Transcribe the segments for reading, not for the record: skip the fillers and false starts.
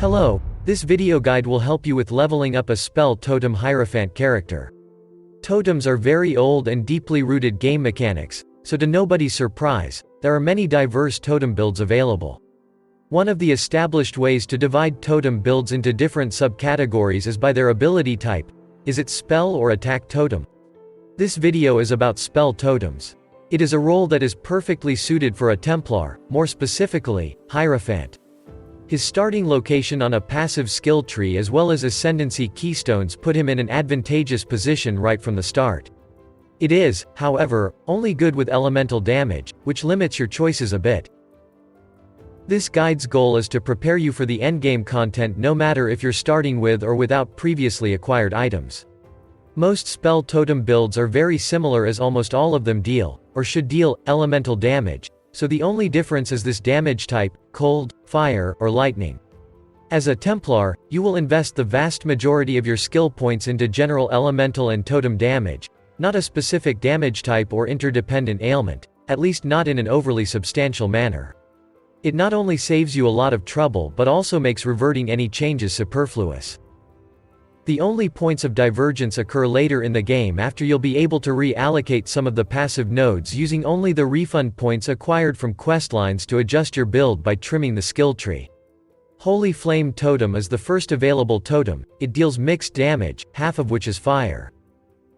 Hello, this video guide will help you with leveling up a spell totem hierophant character. Totems are very old and deeply rooted game mechanics, so to nobody's surprise, there are many diverse totem builds available. One of the established ways to divide totem builds into different subcategories is by their ability type. Is it spell or attack totem? This video is about spell totems. It is a role that is perfectly suited for a Templar, more specifically, Hierophant. His starting location on a passive skill tree as well as ascendancy keystones put him in an advantageous position right from the start. It is, however, only good with elemental damage, which limits your choices a bit. This guide's goal is to prepare you for the endgame content no matter if you're starting with or without previously acquired items. Most spell totem builds are very similar as almost all of them deal, or should deal, elemental damage, so the only difference is this damage type, cold, fire, or lightning. As a Templar, you will invest the vast majority of your skill points into general elemental and totem damage, not a specific damage type or interdependent ailment, at least not in an overly substantial manner. It not only saves you a lot of trouble but also makes reverting any changes superfluous. The only points of divergence occur later in the game after you'll be able to reallocate some of the passive nodes using only the refund points acquired from questlines to adjust your build by trimming the skill tree. Holy Flame Totem is the first available totem. It deals mixed damage, half of which is fire.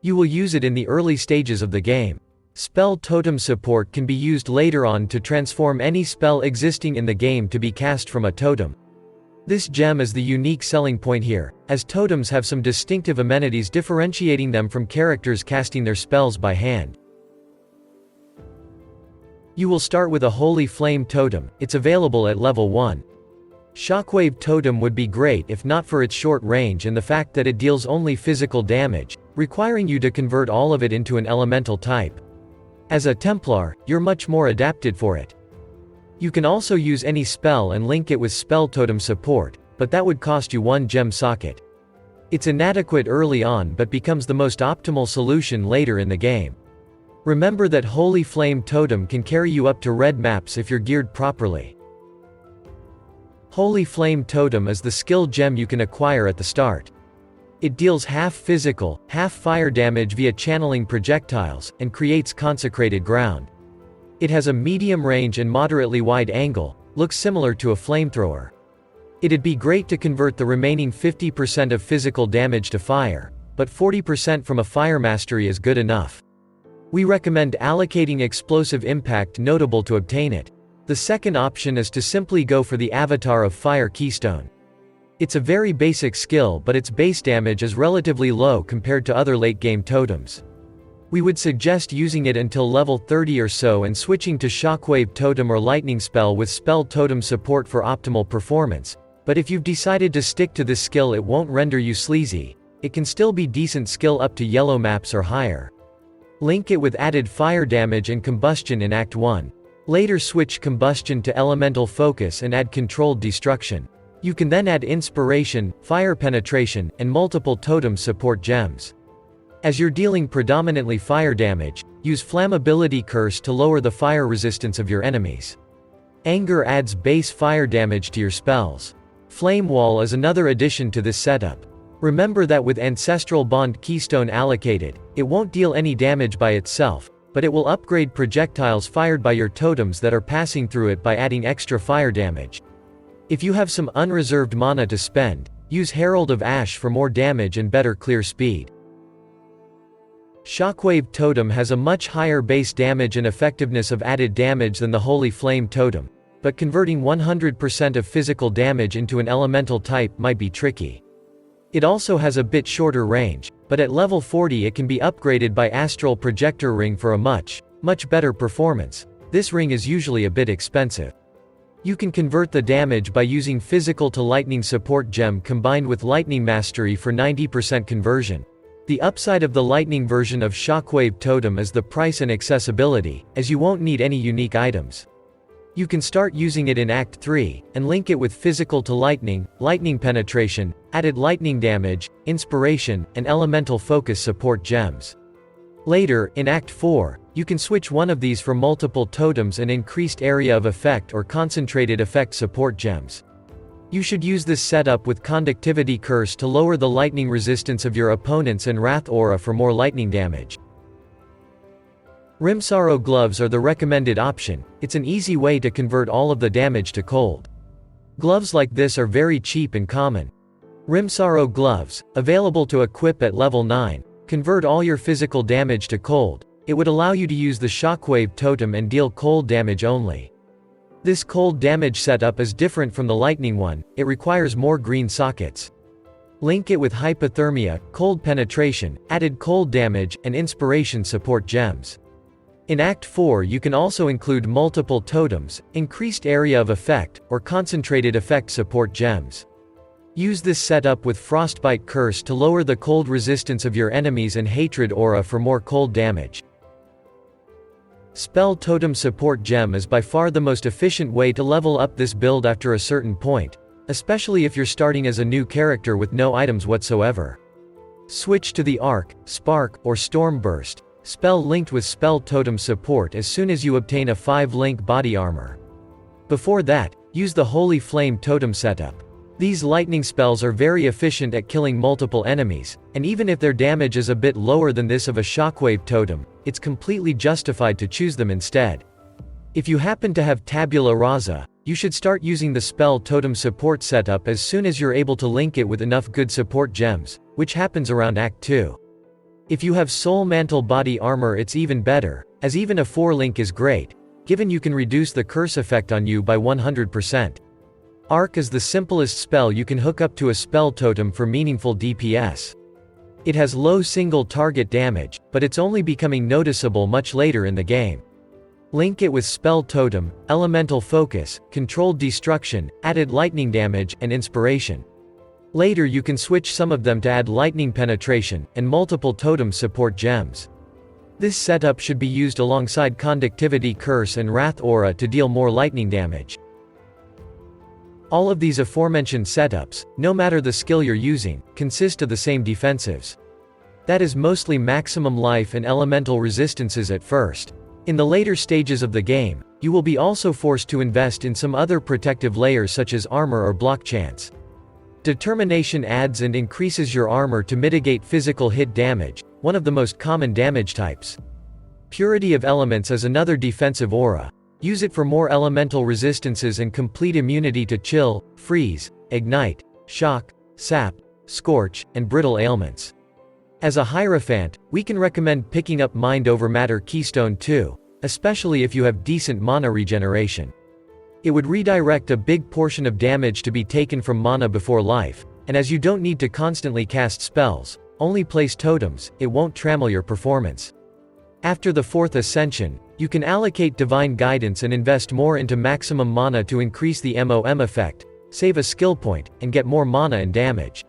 You will use it in the early stages of the game. Spell totem support can be used later on to transform any spell existing in the game to be cast from a totem. This gem is the unique selling point here, as totems have some distinctive amenities differentiating them from characters casting their spells by hand. You will start with a Holy Flame Totem. It's available at level 1. Shockwave Totem would be great if not for its short range and the fact that it deals only physical damage, requiring you to convert all of it into an elemental type. As a Templar, you're much more adapted for it. You can also use any spell and link it with spell totem support, but that would cost you 1 gem socket. It's inadequate early on but becomes the most optimal solution later in the game. Remember that Holy Flame Totem can carry you up to red maps if you're geared properly. Holy Flame Totem is the skill gem you can acquire at the start. It deals half physical, half fire damage via channeling projectiles, and creates consecrated ground. It has a medium range and moderately wide angle, looks similar to a flamethrower. It'd be great to convert the remaining 50% of physical damage to fire, but 40% from a fire mastery is good enough. We recommend allocating explosive impact notable to obtain it. The second option is to simply go for the Avatar of Fire Keystone. It's a very basic skill but its base damage is relatively low compared to other late-game totems. We would suggest using it until level 30 or so and switching to Shockwave Totem or Lightning Spell with Spell Totem support for optimal performance, but if you've decided to stick to this skill it won't render you sleazy. It can still be decent skill up to yellow maps or higher. Link it with added fire damage and combustion in Act 1. Later switch combustion to elemental focus and add controlled destruction. You can then add inspiration, fire penetration, and multiple totem support gems. As you're dealing predominantly fire damage, use Flammability Curse to lower the fire resistance of your enemies. Anger adds base fire damage to your spells. Flame Wall is another addition to this setup. Remember that with Ancestral Bond Keystone allocated, it won't deal any damage by itself, but it will upgrade projectiles fired by your totems that are passing through it by adding extra fire damage. If you have some unreserved mana to spend, use Herald of Ash for more damage and better clear speed. Shockwave Totem has a much higher base damage and effectiveness of added damage than the Holy Flame Totem, but converting 100% of physical damage into an elemental type might be tricky. It also has a bit shorter range, but at level 40 it can be upgraded by Astral Projector Ring for a much better performance. This ring is usually a bit expensive. You can convert the damage by using Physical to Lightning Support Gem combined with Lightning Mastery for 90% conversion. The upside of the lightning version of Shockwave Totem is the price and accessibility, as you won't need any unique items. You can start using it in Act 3, and link it with Physical to Lightning, Lightning Penetration, added lightning damage, inspiration, and elemental focus support gems. Later, in Act 4, you can switch one of these for multiple totems and increased area of effect or concentrated effect support gems. You should use this setup with Conductivity Curse to lower the lightning resistance of your opponents and Wrath Aura for more lightning damage. Rimsorrow gloves are the recommended option. It's an easy way to convert all of the damage to cold. Gloves like this are very cheap and common. Rimsorrow gloves, available to equip at level 9, convert all your physical damage to cold. It would allow you to use the Shockwave Totem and deal cold damage only. This cold damage setup is different from the lightning one, it requires more green sockets. Link it with Hypothermia, Cold Penetration, added cold damage, and Inspiration support gems. In Act 4 you can also include multiple totems, increased area of effect, or concentrated effect support gems. Use this setup with Frostbite Curse to lower the cold resistance of your enemies and Hatred Aura for more cold damage. Spell Totem Support Gem is by far the most efficient way to level up this build after a certain point, especially if you're starting as a new character with no items whatsoever. Switch to the Arc, Spark, or Storm Burst spell linked with Spell Totem Support as soon as you obtain a 5-link body armor. Before that, use the Holy Flame Totem setup. These lightning spells are very efficient at killing multiple enemies, and even if their damage is a bit lower than this of a Shockwave Totem, it's completely justified to choose them instead. If you happen to have Tabula Rasa, you should start using the Spell Totem Support setup as soon as you're able to link it with enough good support gems, which happens around Act 2. If you have Soul Mantle body armor it's even better, as even a 4-link is great, given you can reduce the curse effect on you by 100%. Arc is the simplest spell you can hook up to a spell totem for meaningful DPS. It has low single target damage, but it's only becoming noticeable much later in the game. Link it with Spell Totem, Elemental Focus, Controlled Destruction, added lightning damage, and Inspiration. Later you can switch some of them to add lightning penetration, and multiple totem support gems. This setup should be used alongside Conductivity Curse and Wrath Aura to deal more lightning damage. All of these aforementioned setups, no matter the skill you're using, consist of the same defensives. That is mostly maximum life and elemental resistances at first. In the later stages of the game, you will be also forced to invest in some other protective layers such as armor or block chance. Determination adds and increases your armor to mitigate physical hit damage, one of the most common damage types. Purity of Elements is another defensive aura. Use it for more elemental resistances and complete immunity to chill, freeze, ignite, shock, sap, scorch, and brittle ailments. As a Hierophant, we can recommend picking up Mind Over Matter Keystone 2, especially if you have decent mana regeneration. It would redirect a big portion of damage to be taken from mana before life, and as you don't need to constantly cast spells, only place totems, it won't trammel your performance. After the 4th Ascension, you can allocate Divine Guidance and invest more into maximum mana to increase the MOM effect, save a skill point, and get more mana and damage.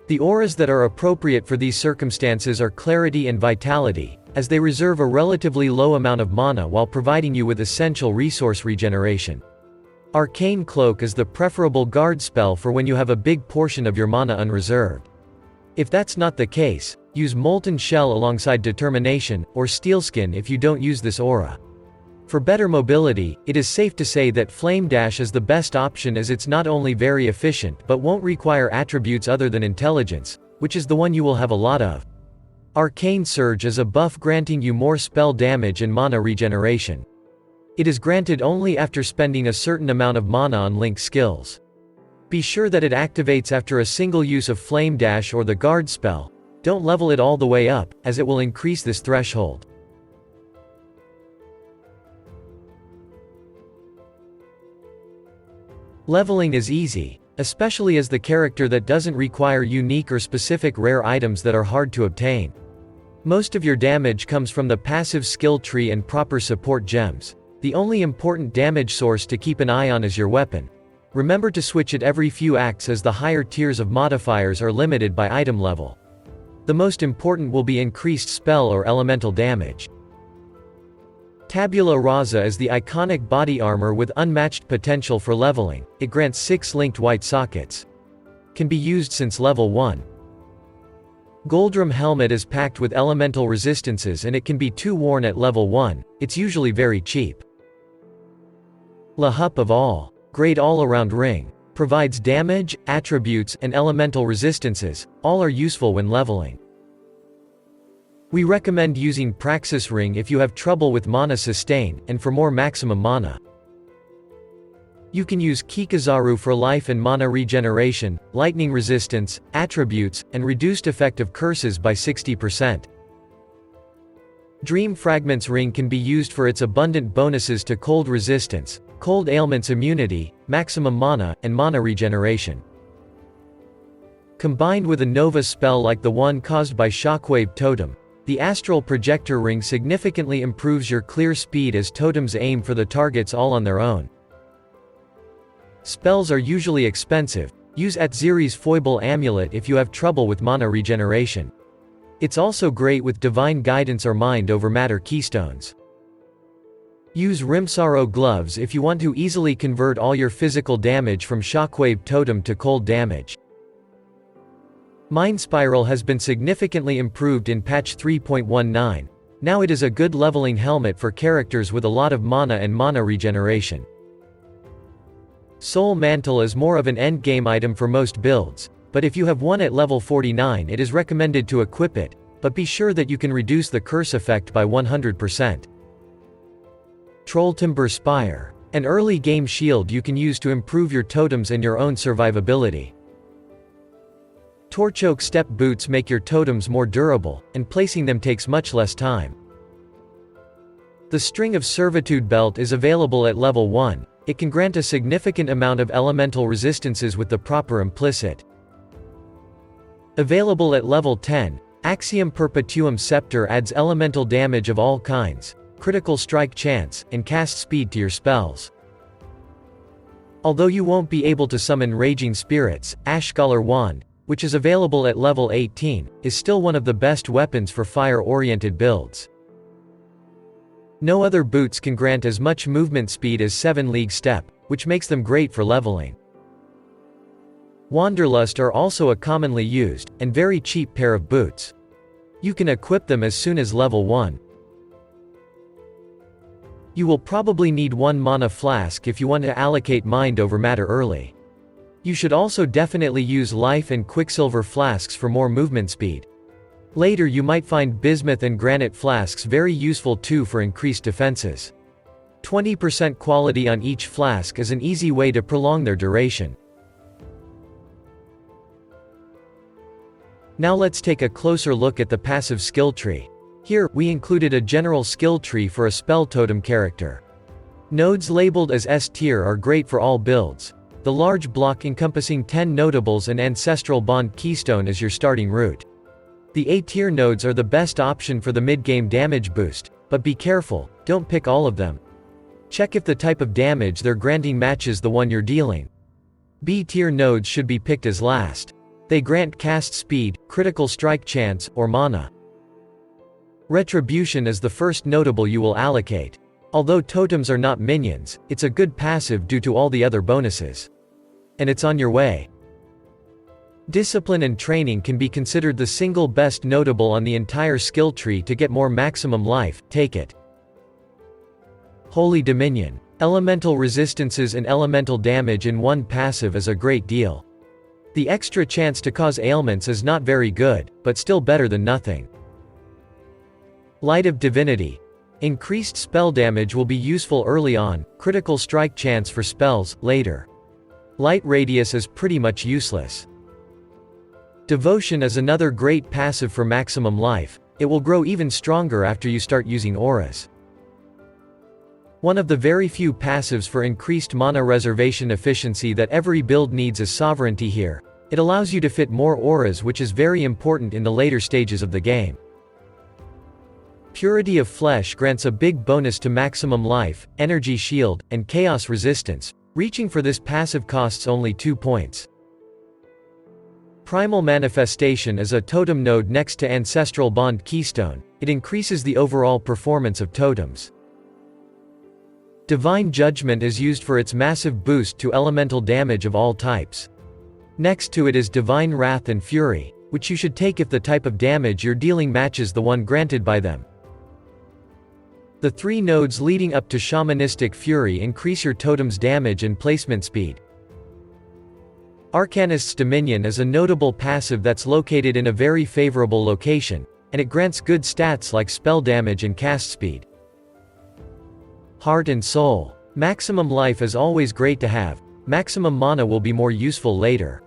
The auras that are appropriate for these circumstances are Clarity and Vitality, as they reserve a relatively low amount of mana while providing you with essential resource regeneration. Arcane Cloak is the preferable guard spell for when you have a big portion of your mana unreserved. If that's not the case, use Molten Shell alongside Determination, or Steelskin if you don't use this aura. For better mobility, it is safe to say that Flame Dash is the best option as it's not only very efficient but won't require attributes other than intelligence, which is the one you will have a lot of. Arcane Surge is a buff granting you more spell damage and mana regeneration. It is granted only after spending a certain amount of mana on linked skills. Be sure that it activates after a single use of Flame Dash or the guard spell. Don't level it all the way up, as it will increase this threshold. Leveling is easy, especially as the character that doesn't require unique or specific rare items that are hard to obtain. Most of your damage comes from the passive skill tree and proper support gems. The only important damage source to keep an eye on is your weapon. Remember to switch it every few acts as the higher tiers of modifiers are limited by item level. The most important will be increased spell or elemental damage. Tabula Rasa is the iconic body armor with unmatched potential for leveling. It grants 6 linked white sockets. Can be used since level 1. Goldrum Helmet is packed with elemental resistances and it can be worn at level 1, it's usually very cheap. La Hup of All. Great all-around ring. provides damage, attributes, and elemental resistances, all are useful when leveling. We recommend using Praxis Ring if you have trouble with mana sustain, and for more maximum mana. You can use Kikazaru for life and mana regeneration, lightning resistance, attributes, and reduced effect of curses by 60%. Dream Fragments Ring can be used for its abundant bonuses to cold resistance, cold ailments immunity, maximum mana, and mana regeneration. Combined with a Nova spell like the one caused by Shockwave Totem, the Astral Projector Ring significantly improves your clear speed as totems aim for the targets all on their own. Spells are usually expensive. Use Atziri's Foible Amulet if you have trouble with mana regeneration. It's also great with Divine Guidance or Mind over Matter Keystones. Use Rimsaro Gloves if you want to easily convert all your physical damage from Shockwave Totem to cold damage. Mind Spiral has been significantly improved in patch 3.19. Now it is a good leveling helmet for characters with a lot of mana and mana regeneration. Soul Mantle is more of an endgame item for most builds, but if you have one at level 49 it is recommended to equip it, but be sure that you can reduce the curse effect by 100%. Trolltimber Spire. An early game shield you can use to improve your totems and your own survivability. Torchoke Step Boots make your totems more durable, and placing them takes much less time. The String of Servitude Belt is available at level 1, it can grant a significant amount of elemental resistances with the proper implicit. Available at level 10, Axiom Perpetuum Scepter adds elemental damage of all kinds, critical strike chance, and cast speed to your spells. Although you won't be able to summon Raging Spirits, Ashscholar Wand, which is available at level 18, is still one of the best weapons for fire-oriented builds. No other boots can grant as much movement speed as 7 League Step, which makes them great for leveling. Wanderlust are also a commonly used, and very cheap pair of boots. You can equip them as soon as level 1. You will probably need 1 mana flask if you want to allocate mind over matter early. You should also definitely use life and quicksilver flasks for more movement speed. Later you might find bismuth and granite flasks very useful too for increased defenses. 20% quality on each flask is an easy way to prolong their duration. Now let's take a closer look at the passive skill tree. Here, we included a general skill tree for a spell totem character. Nodes labeled as S tier are great for all builds. The large block encompassing 10 notables and Ancestral Bond Keystone is your starting route. The A tier nodes are the best option for the mid-game damage boost, but be careful, don't pick all of them. Check if the type of damage they're granting matches the one you're dealing. B tier nodes should be picked as last. They grant cast speed, critical strike chance, or mana. Retribution is the first notable you will allocate. Although totems are not minions, it's a good passive due to all the other bonuses. And it's on your way. Discipline and Training can be considered the single best notable on the entire skill tree to get more maximum life, take it. Holy Dominion. Elemental resistances and elemental damage in one passive is a great deal. The extra chance to cause ailments is not very good, but still better than nothing. Light of Divinity. Increased spell damage will be useful early on, critical strike chance for spells, later. Light Radius is pretty much useless. Devotion is another great passive for maximum life, it will grow even stronger after you start using auras. One of the very few passives for increased mana reservation efficiency that every build needs is Sovereignty here. It allows you to fit more auras, which is very important in the later stages of the game. Purity of Flesh grants a big bonus to maximum life, energy shield, and chaos resistance. Reaching for this passive costs only 2 points. Primal Manifestation is a totem node next to Ancestral Bond Keystone. It increases the overall performance of totems. Divine Judgment is used for its massive boost to elemental damage of all types. Next to it is Divine Wrath and Fury, which you should take if the type of damage you're dealing matches the one granted by them. The 3 nodes leading up to Shamanistic Fury increase your totem's damage and placement speed. Arcanist's Dominion is a notable passive that's located in a very favorable location, and it grants good stats like spell damage and cast speed. Heart and Soul. Maximum life is always great to have, maximum mana will be more useful later.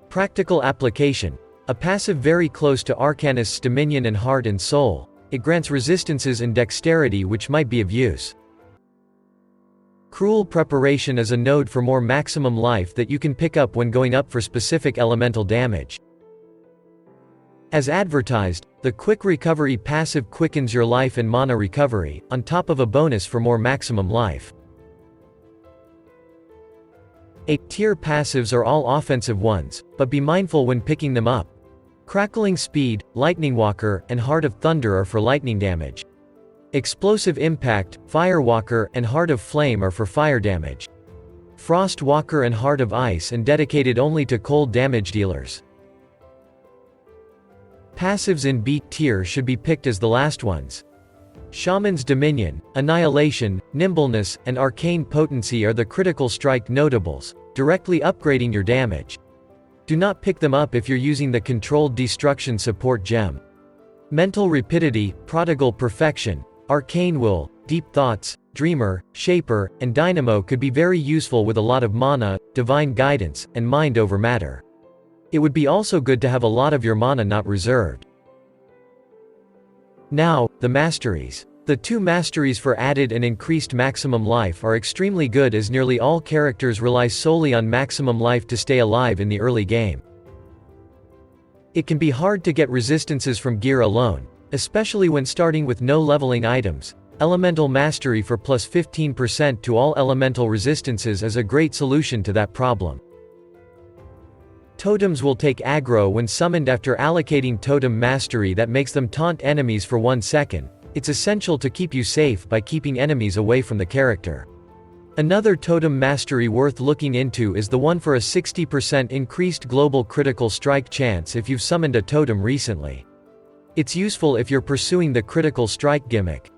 Practical application. A passive very close to Arcanist's Dominion and Heart and Soul. It grants resistances and dexterity which might be of use. Cruel Preparation is a node for more maximum life that you can pick up when going up for specific elemental damage. As advertised, the Quick Recovery passive quickens your life and mana recovery, on top of a bonus for more maximum life. Tier passives are all offensive ones, but be mindful when picking them up. Crackling Speed, Lightning Walker, and Heart of Thunder are for lightning damage. Explosive Impact, Fire Walker, and Heart of Flame are for fire damage. Frost Walker and Heart of Ice and dedicated only to cold damage dealers. Passives in B tier should be picked as the last ones. Shaman's Dominion, Annihilation, Nimbleness, and Arcane Potency are the critical strike notables, directly upgrading your damage. Do not pick them up if you're using the Controlled Destruction support gem. Mental Rapidity, Prodigal Perfection, Arcane Will, Deep Thoughts, Dreamer, Shaper, and Dynamo could be very useful with a lot of mana, Divine Guidance, and Mind over Matter. It would be also good to have a lot of your mana not reserved. Now, the Masteries. The 2 Masteries for added and increased maximum life are extremely good as nearly all characters rely solely on maximum life to stay alive in the early game. It can be hard to get resistances from gear alone, especially when starting with no leveling items. Elemental Mastery for plus 15% to all elemental resistances is a great solution to that problem. Totems will take aggro when summoned after allocating Totem Mastery that makes them taunt enemies for 1 second. It's essential to keep you safe by keeping enemies away from the character. Another Totem Mastery worth looking into is the one for a 60% increased global critical strike chance if you've summoned a totem recently. It's useful if you're pursuing the critical strike gimmick.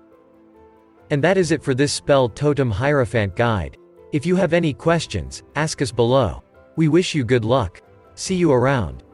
And that is it for this Spell Totem Hierophant guide. If you have any questions, ask us below. We wish you good luck. See you around.